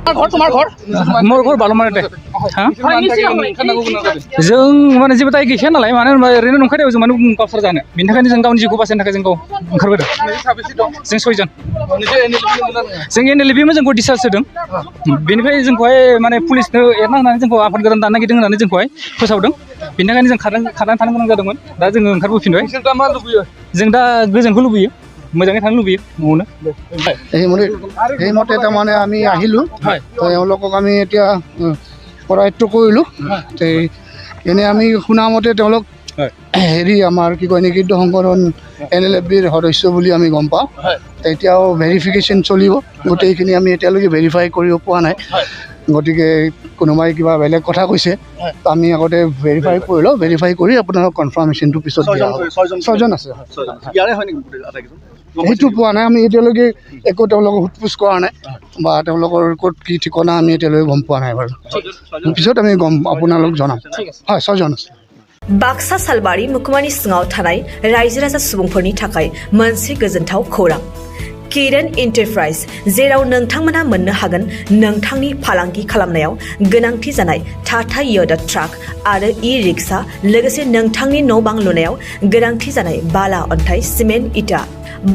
তোমার ঘর মোর ঘর ভালো মানে जों माने जेबो दाय गैखाया नालाय मानो होनबा ओरैनो नंखायदायाव जों माने गावसोर जानो बेनि थाखायनो जों गावनि जिउखौ बासायनो थाखाय जों गाव ओंखारबोदों जों 6 जन जों एनएलएबि जोंखौ डिसचार्ज होदों बेनिफ्राय जोंखौहाय माने पुलिसनो एरना होनानै जोंखौ आफाद गोदान दानो नागिरदों होननानै जोंखौहाय फोसावदों बेनि थाखायनो जों खारनानै थानो गोनां जादोंमोन दा जोङो ओंखारबोफिनबाय जों दा गोजोनखौ लुबैयो मोजाङै थानो लुबैयो न'आवनो সেইমতে তাৰমানে আমি আহিলোঁ তেওঁলোকক আমি এতিয়া কৰায়ত্ব কৰিলোঁ এনে আমি শুনা মতে তেওঁলোক হেৰি আমাৰ কি কয় নিষিদ্ধ সংগঠন এনএলএফবিৰ সদস্য বুলি আমি গম পাওঁ এতিয়াও ভেৰিফিকেশ্যন চলিব গোটেইখিনি আমি এতিয়ালৈকে ভেৰিফাই কৰিব পৰা নাই গতিকে কোনোবাই কিবা বেলেগ কথা কৈছে আমি আগতে ভেৰিফাই কৰি লওঁ ভেৰিফাই কৰি আপোনালোক কনফাৰ্মেশ্যনটো পিছত দিয়া হ'ব 6 জন আছে সেইটো পোৱা নাই আমি এতিয়ালৈকে একো তেওঁলোকক সোধপোছ কৰা নাই বা তেওঁলোকৰ ক'ত কি ঠিকনা আমি এতিয়ালৈকে গম পোৱা নাই বাৰু পিছত আমি গম আপোনালোক জনাম হয় 6 জন আছে बाक्सा सालबारि मुखुमानि सिङाव थानाय रायजो राजा सुबुंफोरनि थाखाय मोनसे गोजोनथाव खौरां किरण एन्टारप्राइज जेराव नोंथांमोना मोननो हागोन नोंथांनि फालांगि खालामनायाव गोनांथि जानाय टाटा योदा ट्राक आरो ई-रिक्शा लोगोसे नोंथांनि न' बां लुनायाव गोनांथि जानाय बाला अन्थाइ सिमेन्ट इटा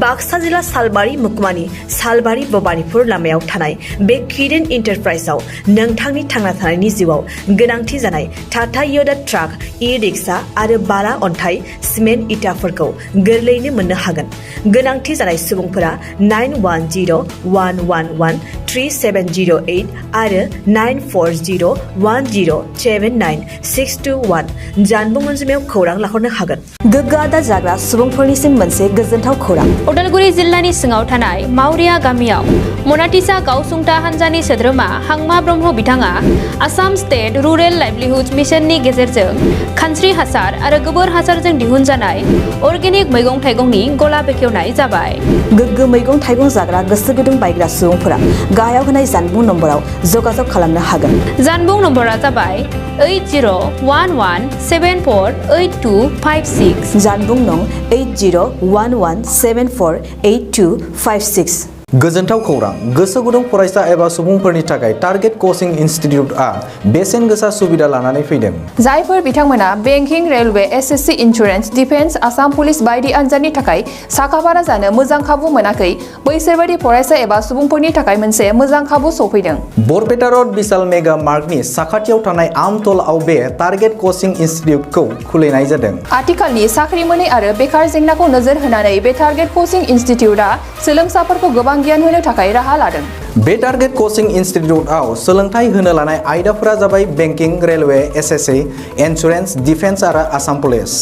बाक्सा जिल्ला सालबारि मुखुमानि सालबारि भबानिपुर लामायाव थानाय बे किरण एन्टारप्राइजआव नोंथांनि थांना थानायनि जिउआव गोनांथि जानाय टाटा योदा ट्राक ई-रिक्शा आरो बाला अन्थाइ सिमेन्ट इटाफोरखौ गोरलैयैनो मोननो हागोन गोनांथि जानाय सुबुंफोरा 9101113708 आरो 9401079621 जानबुं अनजिमायाव खौरां लाहरनो हागोन गोग्गो आदार जाग्रा सुबुंफोरनिसिम मोनसे गोजोनथाव खौरां उदालगुरि जिल्लानि सिङाव थानाय मावरिया गामियाव मनाटिसा गावसुंथा हानजानि सोद्रोमा हांमा ब्रह्म बिथाङा आसाम स्टेट रुरेल लाइभलिहुड मिशननि गेजेरजों खानस्रि हासार आरो गोबोर हासारजों दिहुनजानाय अर्गेनिक मैगं थाइगंनि गला बेखेवनाय जाबाय गोग्गो मैगं थाइगं जाग्रा गोसो गुदुं बायग्रा सुबुंफोरा गाहायाव होनाय जानबुं नम्बराव जगाजग खालामनो हागोन जानबुं नम्बरा जाबाय 8011748256 जानबुं नं 8011748256 गोजोनथाव खौरां गोसो गुदुं फरायसा एबा सुबुंफोरनि थाखाय टारगेट कोचिं इनस्टिट्यूटआ बेसेन गोसा सुबिदा लानानै फैदों जायफोर बिथांमोना banking railway SSC insurance defence Assam police बायदि आनजादनि थाखाय साखाफारा जानो मोजां खाबु मोनाखै बैसोरबायदि फरायसा एबा सुबुंफोरनि थाखाय मोनसे मोजां खाबु सफैदों बरपेटा रोड विशाल मेगा मार्टनि साखाथियाव थानाय आमतलाव बे टारगेट कोचिं इनस्टिट्यूटखौ खुलिनाय जादों आथिखालनि साख्रि मोनै आरो बेकार जेंनाखौ नोजोर होनानै बे टारगेट कोचिं इनस्टिट्यूटआ सोलोंसाफोरखौ गोबां गियान होनो थाखाय राहा लादों बे टारगेट कोचिं इनस्टिट्यूटआव सोलोंथाइ होनो लानाय आयदाफोरा जाबाय banking railway SSC insurance defence आरो आसाम पुलिस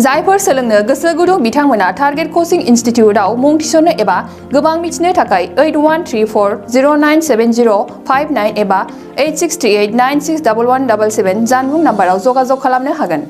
जायफोर सोलोंनो गोसो गुदुं बिथांमोना टारगेट कोचिं इनस्टिट्यूटआव मुं थिसननो एबा गोबां मिथिनो थाखाय 8134097059 एबा 8638961177 जानबुं नाम्बाराव जगाजग खालामनो हागोन